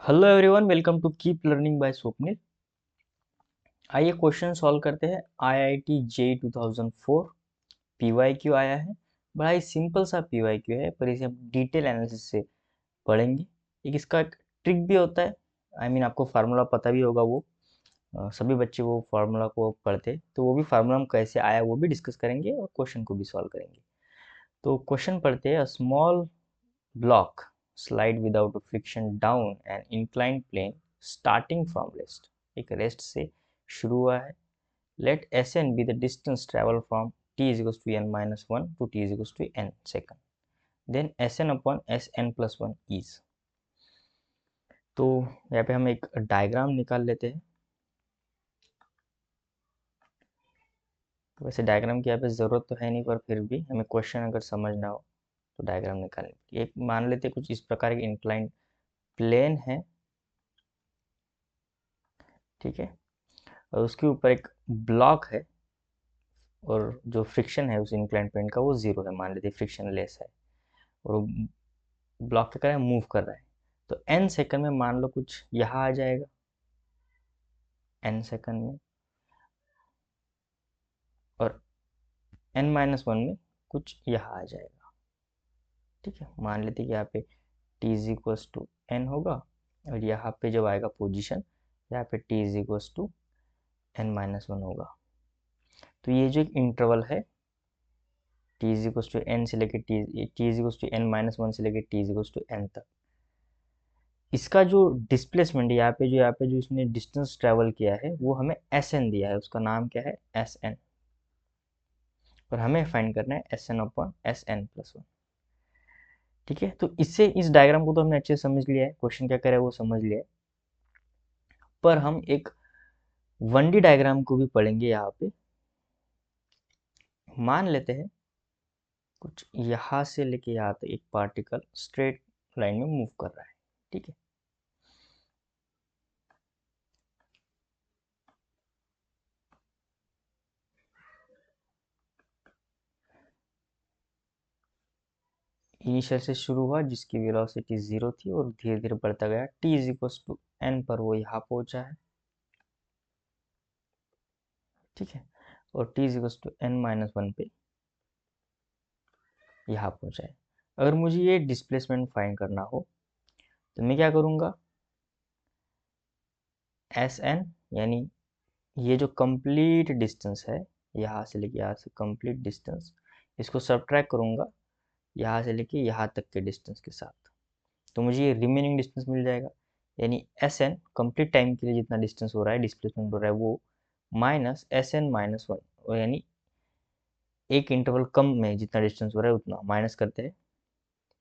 Hello everyone, welcome to keep learning by Swapnil. आइए question solve करते हैं। आईआईटी जेईई 2004 पीवाईक्यू आया है। बड़ा ही सिंपल सा पीवाईक्यू है, पर इसे हम डिटेल एनालिसिस से पढ़ेंगे। एक इसका एक ट्रिक भी होता है। आपको फार्मूला पता भी होगा। वो सभी बच्चे वो फार्मूला को पढ़ते हैं, तो वो भी फार्मूला हम कैसे आया वो भी डिस्कस करेंगे और क्वेश्चन को भी सॉल्व करेंगे। तो क्वेश्चन पढ़ते हैं। Small block slide without friction down an inclined plane starting from rest। एक रेस्ट से शुरू हुआ है। let Sn be the distance travel from t is equals to n minus 1 to t is equals to n second, then Sn upon Sn plus 1 is। तो यहाँ पे हम एक डायग्राम निकाल लेते हैं। तो वैसे डायग्राम की यहाँ पे ज़रूरत तो है नहीं, पर फिर भी हमें क्वेश्चन अगर समझना हो तो डायग्राम निकालने। एक मान लेते हैं कुछ इस प्रकार की इंक्लाइंड प्लेन है, ठीक है, और उसके ऊपर एक ब्लॉक है और जो फ्रिक्शन है उस इंक्लाइन प्लेन का वो जीरो है, मान लेते फ्रिक्शन लेस है, और वो ब्लॉक क्या कर रहा है, मूव कर रहा है। तो एन सेकंड में मान लो कुछ यहाँ आ जाएगा, एन सेकंड में, और एन माइनस वन में कुछ यहाँ आ जाएगा। ठीक है, मान लेते कि यहाँ पे T is equals to N होगा, और यहाँ पे जब आएगा पोजिशन, यहाँ पे T is equals to N minus one होगा। तो ये जो एक इंटरवल है, T is equals to N से लेके T is equals to N minus one से लेके T is equals to N तक, इसका जो डिस्प्लेसमेंट यहाँ पे जो इसने डिस्टेंस ट्रेवल किया है वो हमें एस एन दिया है। उसका नाम क्या है, एस एन। और हमें फाइंड करना है S N upon S N plus one. ठीक है, तो इससे इस डायग्राम को तो हमने अच्छे से समझ लिया है, क्वेश्चन क्या करे वो समझ लिया है। पर हम एक 1D डायग्राम को भी पढ़ेंगे। यहाँ पे मान लेते हैं कुछ यहाँ से लेके यहाँ तक एक पार्टिकल स्ट्रेट लाइन में मूव कर रहा है। ठीक है, इनिशियल से शुरू हुआ जिसकी वेलोसिटी जीरो थी और धीरे धीरे बढ़ता गया, T is equal to N पर वो यहाँ पहुंचा है। ठीक है, और T is equal to N minus one पे यहाँ पहुंचा है। अगर मुझे ये डिस्प्लेसमेंट फाइंड करना हो तो मैं क्या करूँगा, एस एन यानी ये जो कंप्लीट डिस्टेंस है, यहाँ से लेके यहाँ से कंप्लीट डिस्टेंस, इसको सब्ट्रैक्ट करूँगा यहाँ से लेके यहाँ तक के डिस्टेंस के साथ, तो मुझे ये रिमेनिंग डिस्टेंस मिल जाएगा। यानी एस एन कंप्लीट टाइम के लिए जितना डिस्टेंस हो रहा है, डिस्प्लेसमेंट हो रहा है, वो minus S N minus one, यानी एक इंटरवल कम में जितना डिस्टेंस हो रहा है उतना माइनस करते हैं,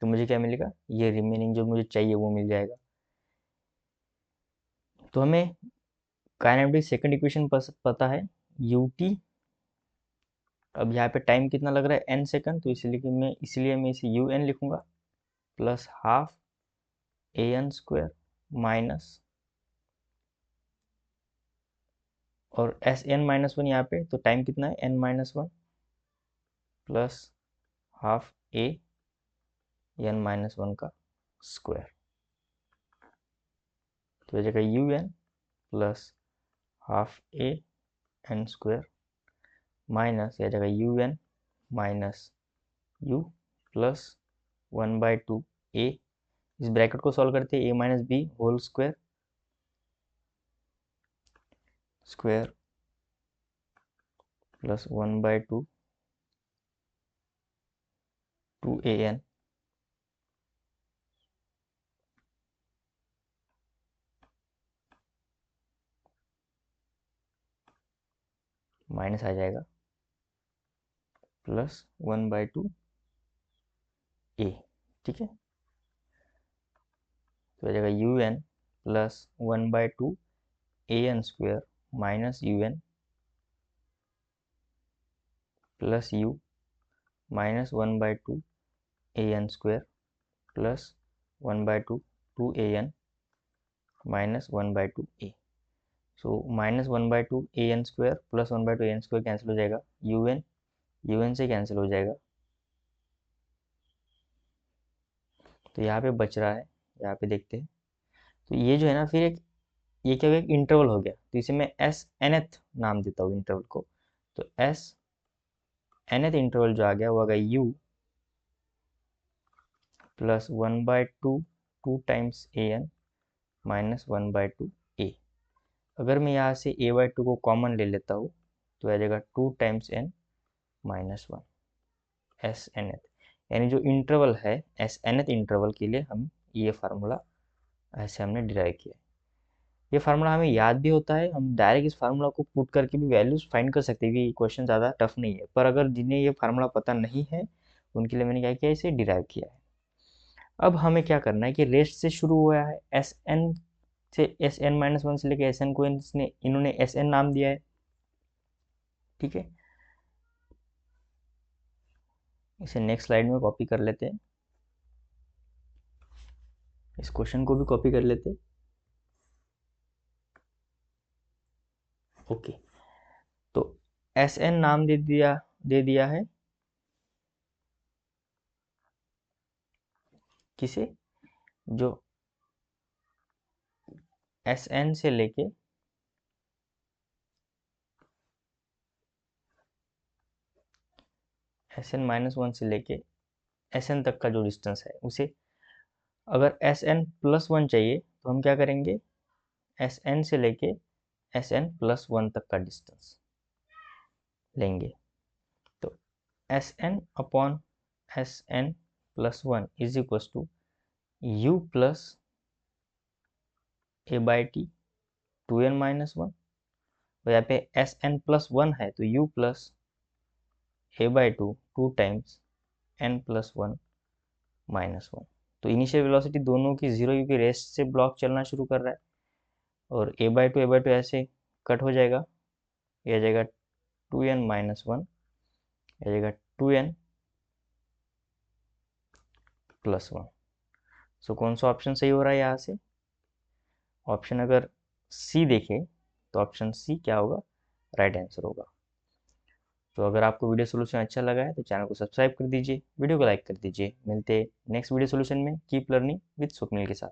तो मुझे क्या मिलेगा, ये रिमेनिंग जो मुझे चाहिए वो मिल जाएगा। तो हमें काइनेमेटिक सेकंड इक्वेशन पता है, यू टी। अब यहाँ पे टाइम कितना लग रहा है, एन सेकंड, तो इसलिए मैं इसे यू एन लिखूंगा, plus half a n square minus, और एस एन माइनस वन यहाँ पे, तो टाइम कितना है, n minus one, plus half a N minus one का स्क्वायर। तो ये जगह u n plus half a n square minus यह जगह u n minus u plus one by two a. इस ब्रैकेट को सॉल्व करते हैं, a minus b whole square square plus one by two two a N minus आ जाएगा plus one by two a. ठीक है, तो आ जाएगा u n plus one by two a n square minus u n plus u minus one by two a n square plus one by two two a N minus one by two a. So minus one by two a n square plus one by two a n square cancel हो जाएगा, u N से cancel हो जाएगा। तो यहाँ पे बच रहा है, यहाँ पे देखते हैं, तो ये जो है ना फिर एक, ये क्या हो गया, एक इंटरवल हो गया, तो इसे मैं एस nth नाम देता हूँ इंटरवल को। तो एस nth इंटरवल जो आ गया वो आ गया U plus 1/2 two times A N minus 1/2 A. अगर मैं यहाँ से a/2 को कॉमन ले लेता हूँ तो आ जाएगा 2 times n minus 1 S nth, यानी जो इंटरवल है एस nth इंटरवल के लिए हम ये फार्मूला ऐसे हमने डिराइव किया। ये फार्मूला हमें याद भी होता है, हम डायरेक्ट इस फार्मूला को पुट करके भी वैल्यूज फाइंड कर सकते हैं, ये क्वेश्चन ज़्यादा टफ नहीं है। पर अगर जिन्हें ये फार्मूला पता नहीं है उनके लिए मैंने क्या किया, इसे डिराइव किया है। अब हमें क्या करना है कि रेस्ट से शुरू हुआ है, एस एन से एस एन माइनस वन से लेकर एस एन को इन्होंने एस एन नाम दिया है, ठीक है। इसे नेक्स्ट स्लाइड में कॉपी कर लेते हैं, इस क्वेश्चन को भी कॉपी कर लेते हैं। ओके, तो एस एन नाम दे दिया है किसे, जो एस एन से लेके एस एन माइनस वन से लेके एस एन तक का जो डिस्टेंस है उसे, अगर एस एन प्लस वन चाहिए तो हम क्या करेंगे, एस एन से लेके एस एन प्लस वन तक का डिस्टेंस लेंगे। तो S N upon S N plus one is equal to U plus A by T 2n minus one, तो यहाँ पे एस एन प्लस वन है तो U plus A by two times N plus one minus one. तो initial velocity दोनों की zero, क्योंकि rest से ब्लॉक चलना शुरू कर रहा है, और ए बाई टू ऐसे कट हो जाएगा, ये आ जाएगा 2n माइनस वन, आ जाएगा 2n प्लस वन। सो कौन सा ऑप्शन सही हो रहा है यहाँ से, ऑप्शन अगर सी देखें तो ऑप्शन सी क्या होगा, राइट आंसर होगा। तो अगर आपको वीडियो सोल्यूशन अच्छा लगा है तो चैनल को सब्सक्राइब कर दीजिए, वीडियो को लाइक कर दीजिए। मिलते हैं नेक्स्ट वीडियो सोल्यूशन में। कीप लर्निंग विद स्वप्निल के साथ।